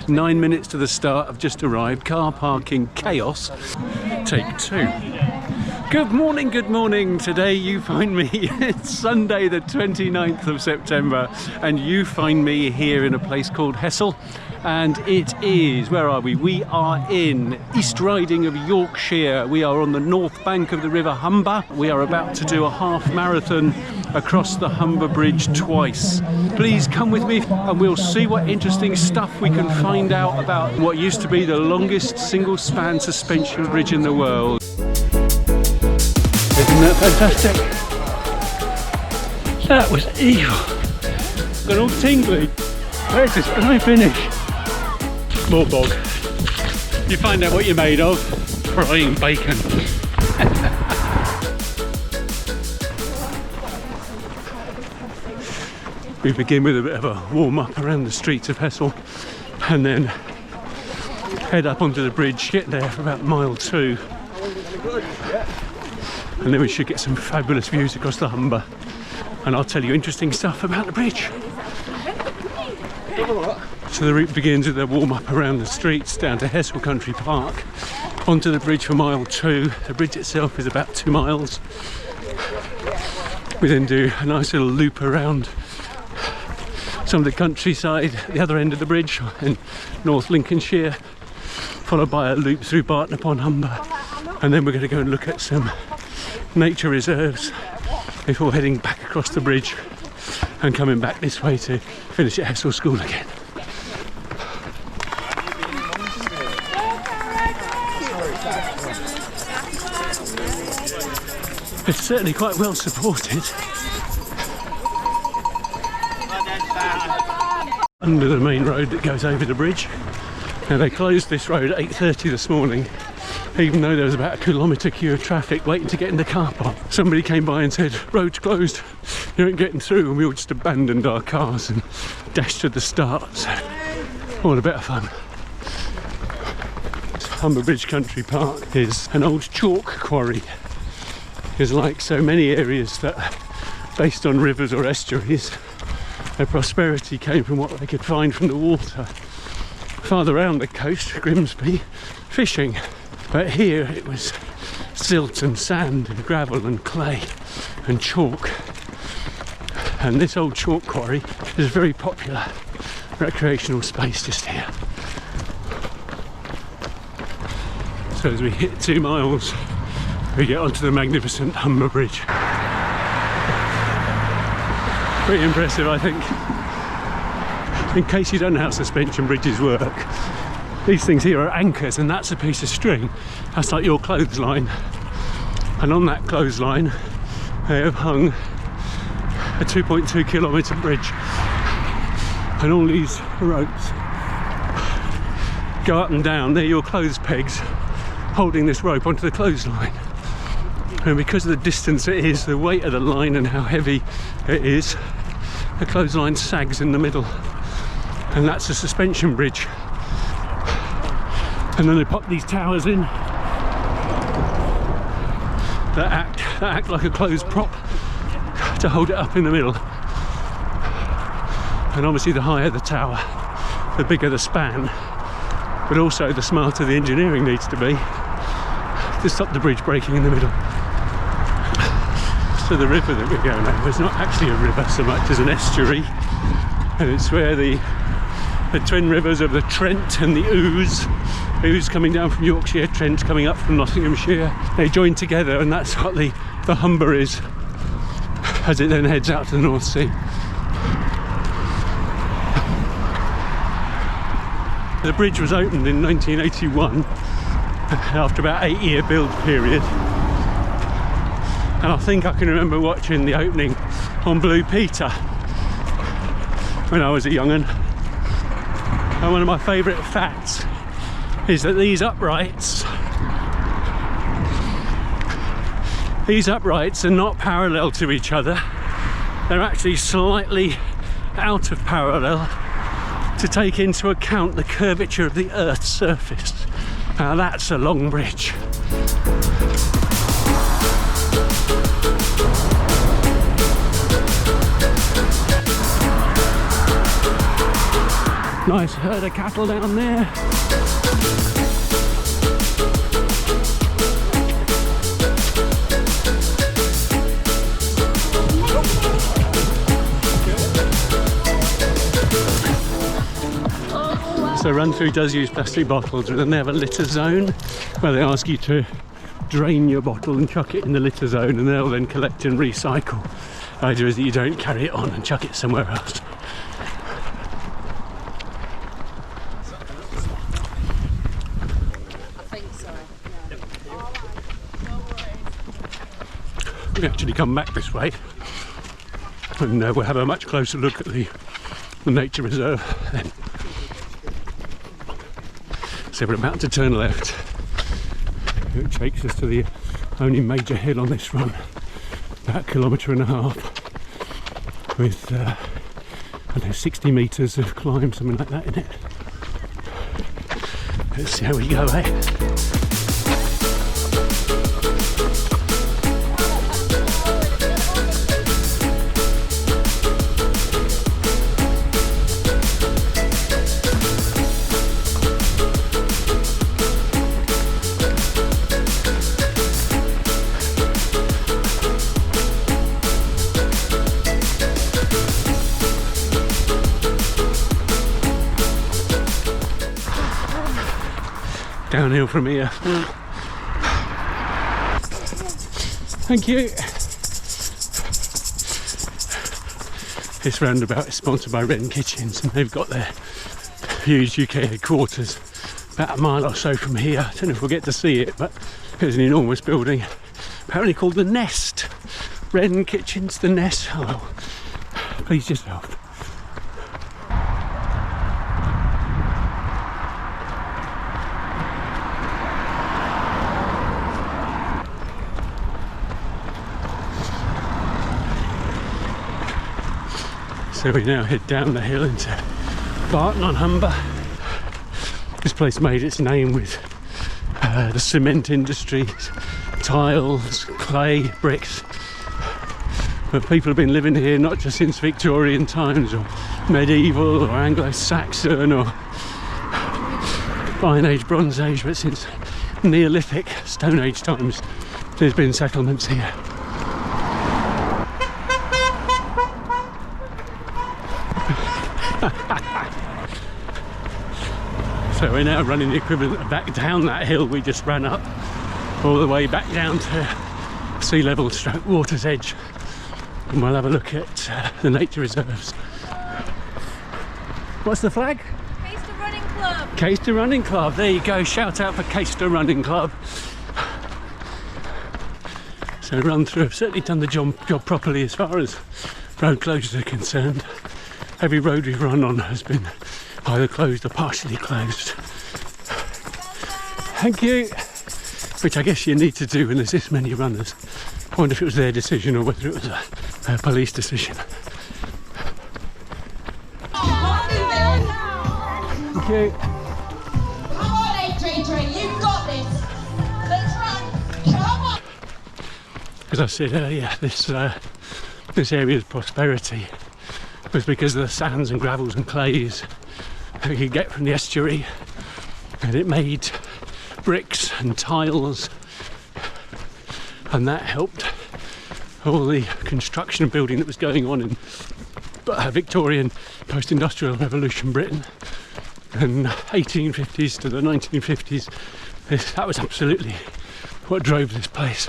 9 minutes to the start. I've just arrived. Car parking chaos. Take 2. Good morning, good morning. Today you find me, it's Sunday the 29th of September, and you find me here in a place called Hessle. And it is, where are we? We are in East Riding of Yorkshire. We are on the north bank of the River Humber. We are about to do a half marathon across the Humber Bridge twice. Please come with me and we'll see what interesting stuff we can find out about what used to be the longest single span suspension bridge in the world. Isn't that fantastic? That was evil. Got all tingly. Where's this? Can I finish? More bog. You find out what you're made of. Frying bacon. We begin with a bit of a warm-up around the streets of Hessle and then head up onto the bridge, get there for about mile 2. And then we should get some fabulous views across the Humber. And I'll tell you interesting stuff about the bridge. So the route begins with a warm-up around the streets down to Hessle Country Park, onto the bridge for mile 2. The bridge itself is about 2 miles. We then do a nice little loop around some of the countryside at the other end of the bridge in North Lincolnshire, followed by a loop through Barton-upon-Humber, and then we're going to go and look at some nature reserves before heading back across the bridge and coming back this way to finish at Hessle School again. It's certainly quite well supported. Under the main road that goes over the bridge. Now they closed this road at 8:30 this morning, even though there was about a kilometre queue of traffic waiting to get in the car park. Somebody came by and said, "Road's closed, you ain't getting through," and we all just abandoned our cars and dashed to the start. So, all a bit of fun. Humber Bridge Country Park is an old chalk quarry. Because like so many areas that are based on rivers or estuaries, their prosperity came from what they could find from the water. Farther around the coast, Grimsby, fishing. But here it was silt and sand and gravel and clay and chalk. And this old chalk quarry is a very popular recreational space just here. So as we hit 2 miles, we get onto the magnificent Humber Bridge. Pretty impressive, I think. In case you don't know how suspension bridges work, these things here are anchors, and that's a piece of string. That's like your clothesline. And on that clothesline, they have hung a 2.2 kilometre bridge. And all these ropes go up and down. They're your clothes pegs holding this rope onto the clothesline. And because of the distance it is, the weight of the line and how heavy it is, the clothesline sags in the middle. And that's a suspension bridge. And then they pop these towers in that act like a clothes prop to hold it up in the middle. And obviously the higher the tower, the bigger the span, but also the smarter the engineering needs to be to stop the bridge breaking in the middle. So the river that we're going over is not actually a river so much as an estuary, and it's where the twin rivers of the Trent and the Ouse coming down from Yorkshire, Trent coming up from Nottinghamshire, they join together, and that's what the Humber is as it then heads out to the North Sea. The bridge was opened in 1981 after about 8-year build period. And I think I can remember watching the opening on Blue Peter when I was a young'un. And one of my favourite facts is that these uprights are not parallel to each other. They're actually slightly out of parallel to take into account the curvature of the Earth's surface. Now that's a long bridge. Nice herd of cattle down there. So RunThrough does use plastic bottles, and then they have a litter zone where they ask you to drain your bottle and chuck it in the litter zone, and they'll then collect and recycle. The idea is that you don't carry it on and chuck it somewhere else. We actually come back this way, and we'll have a much closer look at the nature reserve then. So we're about to turn left, which takes us to the only major hill on this run, about 1.5 kilometres, with I don't know, 60 metres of climb, something like that in it. Let's see how we go, eh? Downhill from here. Thank you. This roundabout is sponsored by Wren Kitchens, and they've got their huge UK headquarters about a mile or so from here. I don't know if we'll get to see it, but there's an enormous building, apparently called the Nest. Wren Kitchens, the Nest. Oh, please yourself. So we now head down the hill into Barton-upon-Humber. This place made its name with the cement industry, tiles, clay, bricks. But people have been living here not just since Victorian times or medieval or Anglo-Saxon or Iron Age, Bronze Age, but since Neolithic, Stone Age times there's been settlements here. So we're now running the equivalent of back down that hill we just ran up, all the way back down to sea level stroke water's edge, and we'll have a look at the nature reserves. What's the flag? Caister Running Club. Caister Running Club, there you go, shout out for Caister Running Club. So RunThrough have certainly done the job properly as far as road closures are concerned. Every road we've run on has been either closed or partially closed. Thank you. Which I guess you need to do when there's this many runners. I wonder if it was their decision or whether it was a police decision. Thank you. Come on, AJ, you've got this. Let's run. Come on. As I said earlier, this area's prosperity was because of the sands and gravels and clays that you could get from the estuary, and it made bricks and tiles, and that helped all the construction and building that was going on in Victorian post-industrial revolution Britain and 1850s to the 1950s. That was absolutely what drove this place.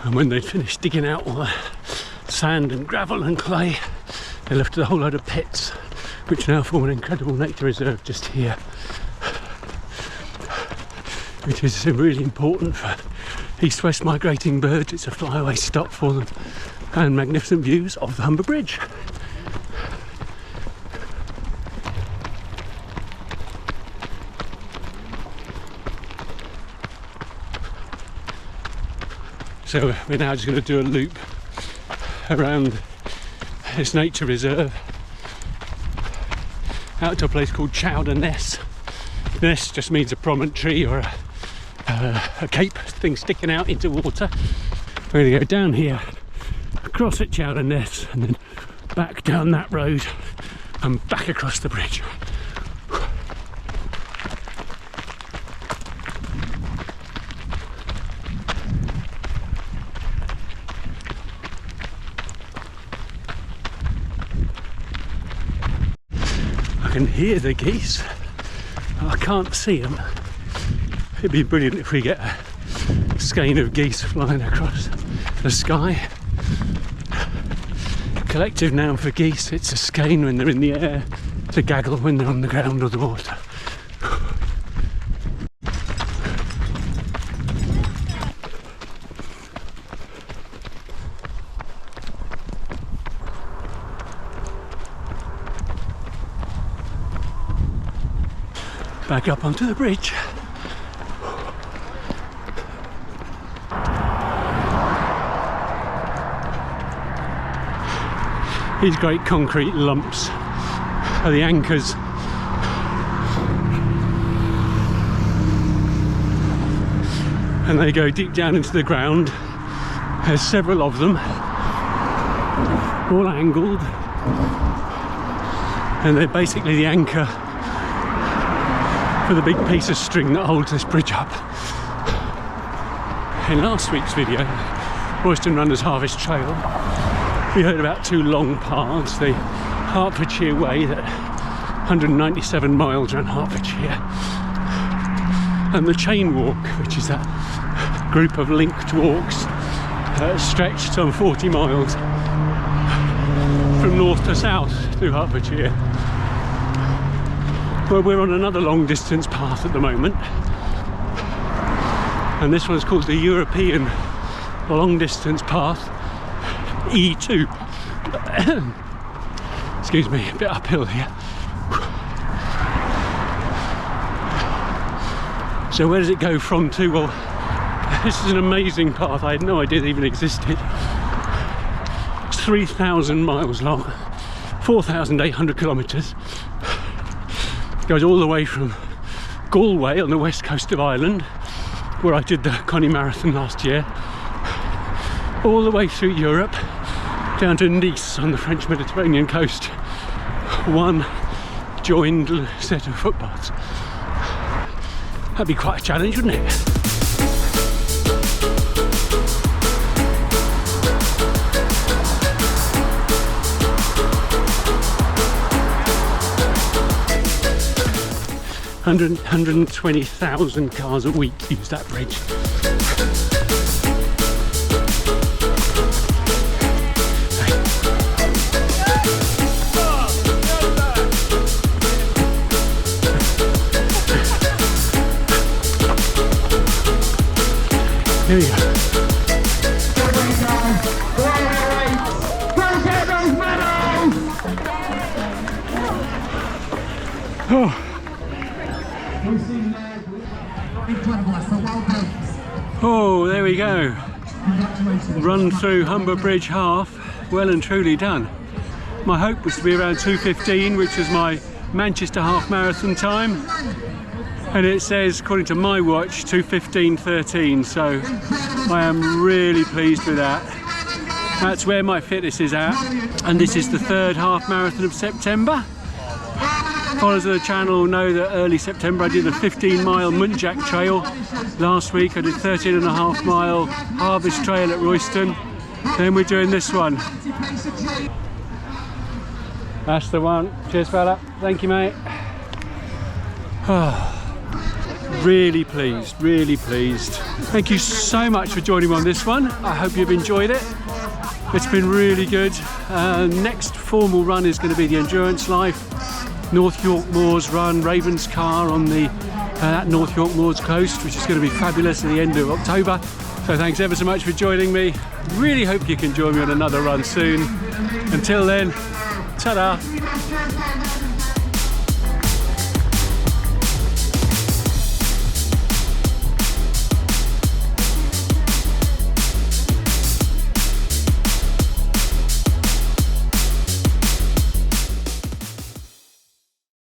And when they'd finished digging out all the sand and gravel and clay, they left a whole load of pits, which now form an incredible nature reserve just here, which is really important for east-west migrating birds. It's a flyaway stop for them, and magnificent views of the Humber Bridge. So we're now just going to do a loop around this nature reserve out to a place called Chowder Ness. Ness just means a promontory or a cape, thing sticking out into water. We're going to go down here, across at Chowder Ness, and then back down that road and back across the bridge. I can hear the geese. I can't see them. It'd be brilliant if we get a skein of geese flying across the sky. Collective noun for geese, it's a skein when they're in the air, it's a gaggle when they're on the ground or the water. Back up onto the bridge. These great concrete lumps are the anchors. And they go deep down into the ground. There's several of them, all angled. And they're basically the anchor for the big piece of string that holds this bridge up. In last week's video, Royston Runners Harvest Trail, we heard about two long paths, the Hertfordshire Way, that 197 miles around Hertfordshire, and the Chain Walk, which is that group of linked walks stretched some 40 miles from north to south through Hertfordshire. Well, we're on another long distance path at the moment, and this one's called the European Long Distance Path E2. Excuse me, a bit uphill here. So where does it go from to? Well, this is an amazing path. I had no idea it even existed. It's 3,000 miles long, 4,800 kilometres. Goes all the way from Galway on the west coast of Ireland, where I did the Connie Marathon last year, all the way through Europe, down to Nice on the French Mediterranean coast. One joined set of footpaths. That'd be quite a challenge, wouldn't it? 120,000 cars a week use that bridge. Here we go. Oh. Oh, there we go. Run through Humber Bridge half, well and truly done. My hope was to be around 2:15, which was my Manchester half marathon time. And it says, according to my watch, 2:15:13, so I am really pleased with that. That's where my fitness is at, and this is the third half marathon of September. Followers of the channel know that early September I did a 15-mile Muntjac Trail. Last week I did 13.5-mile Harvest Trail at Royston. Then we're doing this one. That's the one. Cheers fella. Thank you mate. Oh. Really pleased, really pleased. Thank you so much for joining me on this one. I hope you've enjoyed it. It's been really good. Next formal run is going to be the Endurance Life North York Moors run, Raven's Car on the North York Moors coast, which is going to be fabulous at the end of October. So thanks ever so much for joining me. Really hope you can join me on another run soon. Until then, ta-da!